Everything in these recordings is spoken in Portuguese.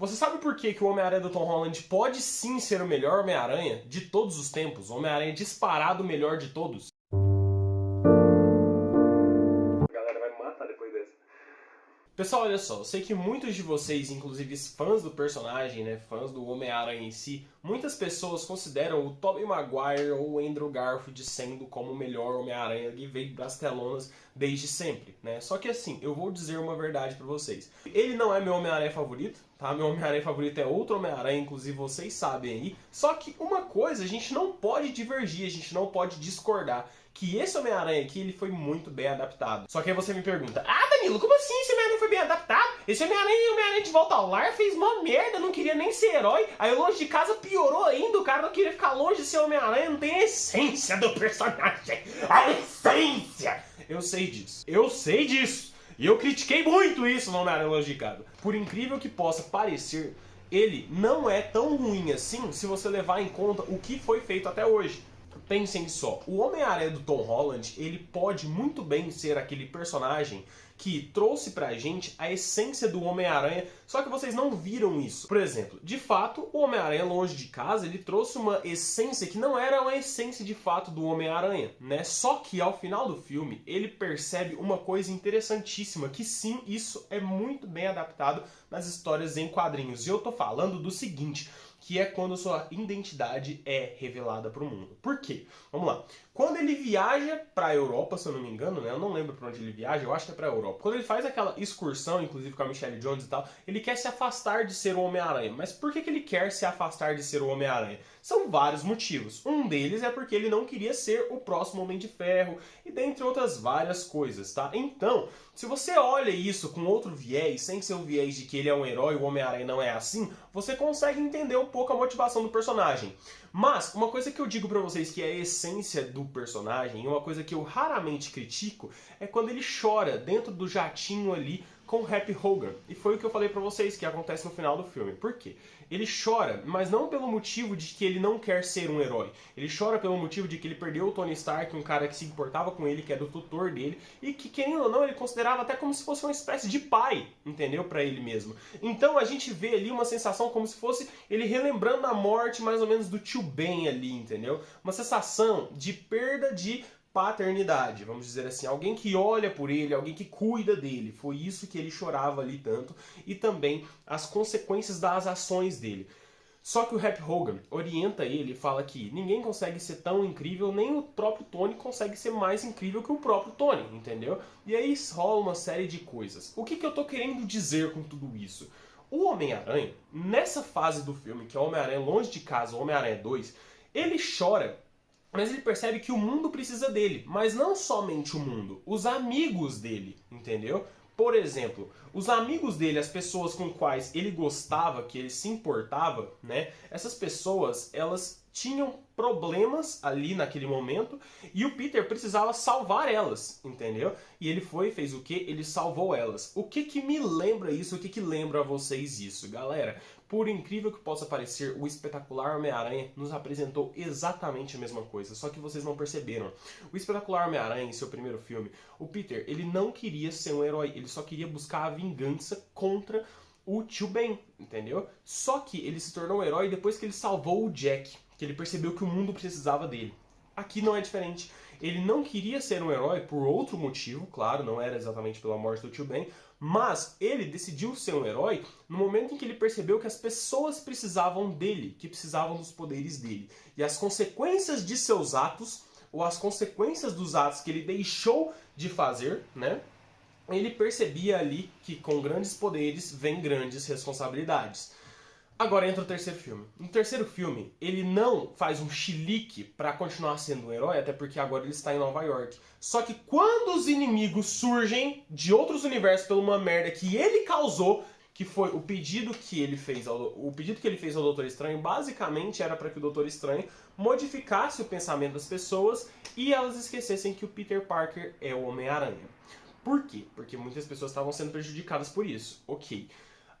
Você sabe por que o Homem-Aranha do Tom Holland pode sim ser o melhor Homem-Aranha de todos os tempos? O Homem-Aranha disparado o melhor de todos? A galera vai me matar depois dessa. Pessoal, olha só, eu sei que muitos de vocês, inclusive fãs do personagem, né, fãs do Homem-Aranha em si, muitas pessoas consideram o Tobey Maguire ou o Andrew Garfield sendo como o melhor Homem-Aranha que veio das telonas desde sempre, né? Só que assim, eu vou dizer uma verdade pra vocês. Ele não é meu Homem-Aranha favorito, tá? Meu Homem-Aranha favorito é outro Homem-Aranha, inclusive vocês sabem aí. Só que uma coisa, a gente não pode divergir, a gente não pode discordar. Que esse Homem-Aranha aqui, ele foi muito bem adaptado. Só que aí você me pergunta, Danilo, como assim esse Homem-Aranha foi bem adaptado? Esse Homem-Aranha de Volta ao Lar fez uma merda, não queria nem ser herói. Aí longe de casa piorou ainda, o cara não queria ficar longe de ser Homem-Aranha, não tem a essência do personagem. A essência! Eu sei disso. E eu critiquei muito isso no Homem-Aranha Longe de Casa. Por incrível que possa parecer, ele não é tão ruim assim se você levar em conta o que foi feito até hoje. Pensem só, o Homem-Aranha do Tom Holland, ele pode muito bem ser aquele personagem que trouxe pra gente a essência do Homem-Aranha, só que vocês não viram isso. Por exemplo, de fato, o Homem-Aranha Longe de Casa, ele trouxe uma essência que não era uma essência de fato do Homem-Aranha, né? Só que ao final do filme, ele percebe uma coisa interessantíssima, que sim, isso é muito bem adaptado nas histórias em quadrinhos. E eu tô falando do seguinte, que é quando sua identidade é revelada para o mundo. Por quê? Vamos lá. Quando ele viaja para a Europa, se eu não me engano, né? Eu não lembro para onde ele viaja, eu acho que é para a Europa. Quando ele faz aquela excursão, inclusive com a Michelle Jones e tal, ele quer se afastar de ser o Homem-Aranha. Mas por que ele quer se afastar de ser o Homem-Aranha? São vários motivos. Um deles é porque ele não queria ser o próximo Homem de Ferro, e dentre outras várias coisas, tá? Então, se você olha isso com outro viés, sem ser o viés de que ele é um herói e o Homem-Aranha não é assim, você consegue entender um pouco a motivação do personagem. Mas, uma coisa que eu digo pra vocês que é a essência do personagem, e uma coisa que eu raramente critico, é quando ele chora dentro do jatinho ali com o Happy Hogan. E foi o que eu falei pra vocês que acontece no final do filme. Por quê? Ele chora, mas não pelo motivo de que ele não quer ser um herói. Ele chora pelo motivo de que ele perdeu o Tony Stark, um cara que se importava com ele, que era o tutor dele, e que, querendo ou não, ele considerava até como se fosse uma espécie de pai, entendeu? Pra ele mesmo. Então a gente vê ali uma sensação como se fosse ele relembrando a morte mais ou menos do tio Ben ali, entendeu? Uma sensação de perda de paternidade, vamos dizer assim, alguém que olha por ele, alguém que cuida dele. Foi isso que ele chorava ali tanto, e também as consequências das ações dele. Só que o Happy Hogan orienta ele e fala que ninguém consegue ser tão incrível, nem o próprio Tony consegue ser mais incrível que o próprio Tony, entendeu? E aí rola uma série de coisas. O que eu tô querendo dizer com tudo isso? O Homem-Aranha, nessa fase do filme, que é o Homem-Aranha Longe de Casa, o Homem-Aranha 2, ele chora, mas ele percebe que o mundo precisa dele. Mas não somente o mundo, os amigos dele, entendeu? Por exemplo, os amigos dele, as pessoas com quais ele gostava, que ele se importava, né? Essas pessoas, elas tinham problemas ali naquele momento e o Peter precisava salvar elas, entendeu? E ele foi e fez o quê? Ele salvou elas. O que que me lembra isso? O que que lembra a vocês isso, galera? Por incrível que possa parecer, o Espetacular Homem-Aranha nos apresentou exatamente a mesma coisa, só que vocês não perceberam. O Espetacular Homem-Aranha, em seu primeiro filme, o Peter, ele não queria ser um herói, ele só queria buscar a vingança contra o tio Ben, entendeu? Só que ele se tornou um herói depois que ele salvou o Jack, que ele percebeu que o mundo precisava dele. Aqui não é diferente. Ele não queria ser um herói por outro motivo, claro, não era exatamente pela morte do tio Ben, mas ele decidiu ser um herói no momento em que ele percebeu que as pessoas precisavam dele, que precisavam dos poderes dele. E as consequências de seus atos, ou as consequências dos atos que ele deixou de fazer, né? Ele percebia ali que com grandes poderes vem grandes responsabilidades. Agora entra o terceiro filme. No terceiro filme, ele não faz um chilique pra continuar sendo um herói, até porque agora ele está em Nova York. Só que quando os inimigos surgem de outros universos por uma merda que ele causou, que foi o pedido que ele fez ao Doutor Estranho, basicamente era para que o Doutor Estranho modificasse o pensamento das pessoas e elas esquecessem que o Peter Parker é o Homem-Aranha. Por quê? Porque muitas pessoas estavam sendo prejudicadas por isso. Ok.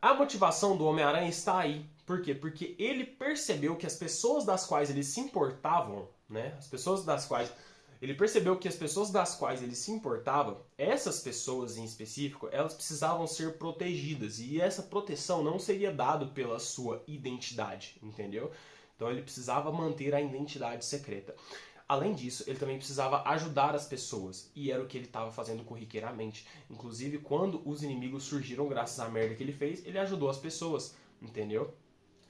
A motivação do Homem-Aranha está aí. Por quê? Porque ele percebeu que as pessoas das quais ele se importavam, né? As pessoas das quais Ele percebeu que as pessoas das quais ele se importava, essas pessoas em específico, elas precisavam ser protegidas. E essa proteção não seria dada pela sua identidade, entendeu? Então ele precisava manter a identidade secreta. Além disso, ele também precisava ajudar as pessoas, e era o que ele estava fazendo corriqueiramente. Inclusive, quando os inimigos surgiram graças à merda que ele fez, ele ajudou as pessoas, entendeu?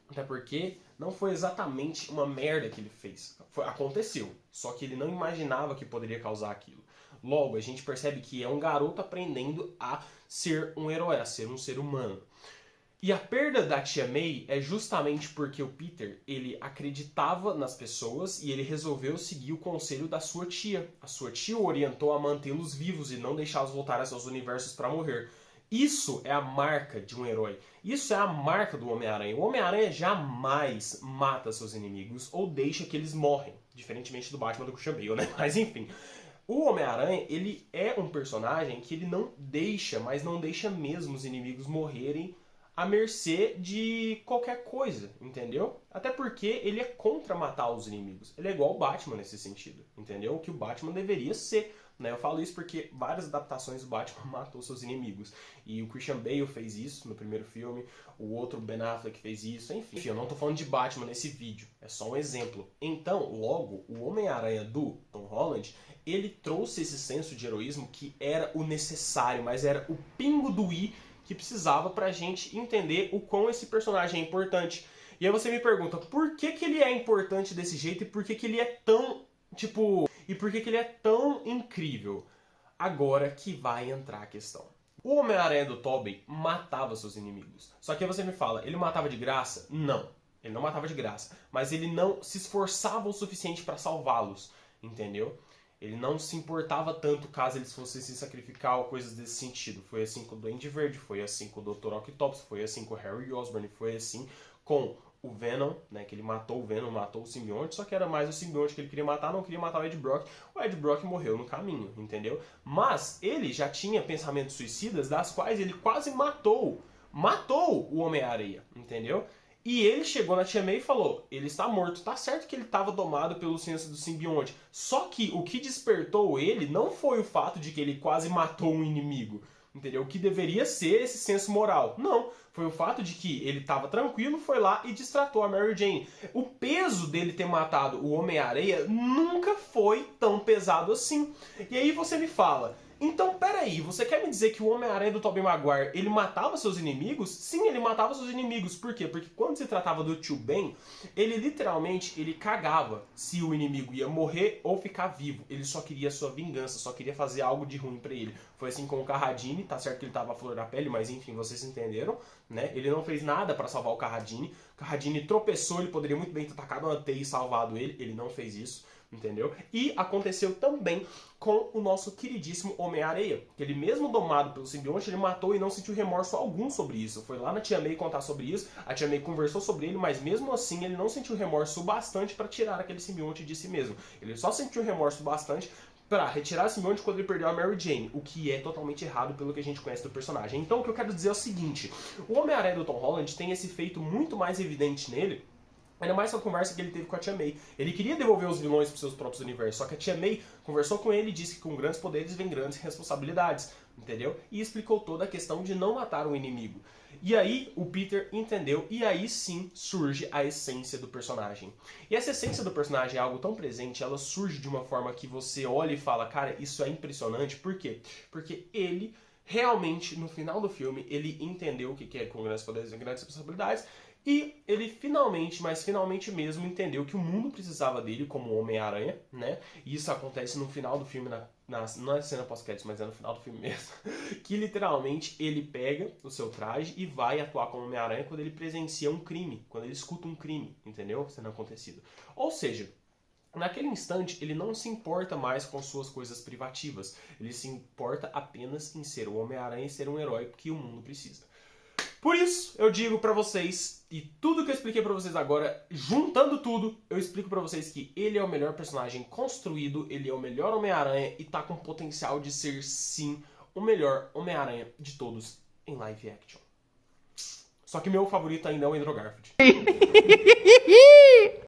Até porque não foi exatamente uma merda que ele fez. Aconteceu, só que ele não imaginava que poderia causar aquilo. Logo, a gente percebe que é um garoto aprendendo a ser um herói, a ser um ser humano. E a perda da tia May é justamente porque o Peter, ele acreditava nas pessoas e ele resolveu seguir o conselho da sua tia. A sua tia o orientou a mantê-los vivos e não deixá-los voltar a seus universos para morrer. Isso é a marca de um herói. Isso é a marca do Homem-Aranha. O Homem-Aranha jamais mata seus inimigos ou deixa que eles morrem. Diferentemente do Batman do Christian Bale, né? Mas enfim. O Homem-Aranha, ele é um personagem que ele não deixa, mas não deixa mesmo os inimigos morrerem à mercê de qualquer coisa, entendeu? Até porque ele é contra matar os inimigos. Ele é igual o Batman nesse sentido, entendeu? O que o Batman deveria ser, né? Eu falo isso porque várias adaptações do Batman matou seus inimigos. E o Christian Bale fez isso no primeiro filme, o outro Ben Affleck fez isso, enfim. Eu não tô falando de Batman nesse vídeo, é só um exemplo. Então, logo, o Homem-Aranha do Tom Holland, ele trouxe esse senso de heroísmo que era o necessário, mas era o pingo do i que precisava pra gente entender o quão esse personagem é importante. E aí você me pergunta, por que que ele é importante desse jeito e por que que ele é tão, e por que que ele é tão incrível? Agora que vai entrar a questão. O Homem-Aranha do Tobey matava seus inimigos. Só que aí você me fala, ele matava de graça? Não, ele não matava de graça. Mas ele não se esforçava o suficiente pra salvá-los, entendeu? Ele não se importava tanto caso eles fossem se sacrificar ou coisas desse sentido. Foi assim com o Duende Verde, foi assim com o Dr. Octopus, foi assim com o Harry Osborn, foi assim com o Venom, né, que ele matou o Venom, matou o simbionte, só que era mais o simbionte que ele queria matar, não queria matar o Ed Brock. O Ed Brock morreu no caminho, entendeu? Mas ele já tinha pensamentos suicidas das quais ele quase matou o Homem-Aranha, entendeu? E ele chegou na tia May e falou, ele está morto. Tá certo que ele estava domado pelo senso do simbionte. Só que o que despertou ele não foi o fato de que ele quase matou um inimigo. Entendeu? O que deveria ser esse senso moral. Não. Foi o fato de que ele estava tranquilo, foi lá e distratou a Mary Jane. O peso dele ter matado o Homem-Aranha nunca foi tão pesado assim. E aí você me fala... Então, peraí, você quer me dizer que o Homem-Aranha do Tobey Maguire, ele matava seus inimigos? Sim, ele matava seus inimigos. Por quê? Porque quando se tratava do Tio Ben, ele literalmente, ele cagava se o inimigo ia morrer ou ficar vivo. Ele só queria a sua vingança, só queria fazer algo de ruim pra ele. Foi assim com o Carradine, tá certo que ele tava à flor da pele, mas enfim, vocês entenderam, né? Ele não fez nada pra salvar o Carradine. O Carradine tropeçou, ele poderia muito bem ter tacado uma teia e salvado ele. Ele não fez isso. Entendeu? E aconteceu também com o nosso queridíssimo Homem-Aranha, que ele mesmo domado pelo simbionte, ele matou e não sentiu remorso algum sobre isso. Foi lá na tia May contar sobre isso, a tia May conversou sobre ele, mas mesmo assim ele não sentiu remorso bastante para tirar aquele simbionte de si mesmo. Ele só sentiu remorso bastante para retirar o simbionte quando ele perdeu a Mary Jane, o que é totalmente errado pelo que a gente conhece do personagem. Então o que eu quero dizer é o seguinte, o Homem-Aranha do Tom Holland tem esse feito muito mais evidente nele, ainda mais com a conversa que ele teve com a tia May. Ele queria devolver os vilões para os seus próprios universos, só que a tia May conversou com ele e disse que com grandes poderes vem grandes responsabilidades, entendeu? E explicou toda a questão de não matar o inimigo. E aí o Peter entendeu, e aí sim surge a essência do personagem. E essa essência do personagem é algo tão presente, ela surge de uma forma que você olha e fala, cara, isso é impressionante. Por quê? Porque ele realmente, no final do filme, ele entendeu o que é com grandes poderes e grandes responsabilidades, e ele finalmente, mas finalmente mesmo, entendeu que o mundo precisava dele como Homem-Aranha, né? E isso acontece no final do filme, não é cena pós-créditos, mas é no final do filme mesmo. Que literalmente ele pega o seu traje e vai atuar como Homem-Aranha quando ele presencia um crime, quando ele escuta um crime, entendeu? Sendo acontecido. Ou seja, naquele instante, ele não se importa mais com suas coisas privativas. Ele se importa apenas em ser o Homem-Aranha e ser um herói que o mundo precisa. Por isso, eu digo pra vocês, e tudo que eu expliquei pra vocês agora, juntando tudo, eu explico pra vocês que ele é o melhor personagem construído, ele é o melhor Homem-Aranha e tá com potencial de ser, sim, o melhor Homem-Aranha de todos em live action. Só que meu favorito ainda é o Andrew Garfield.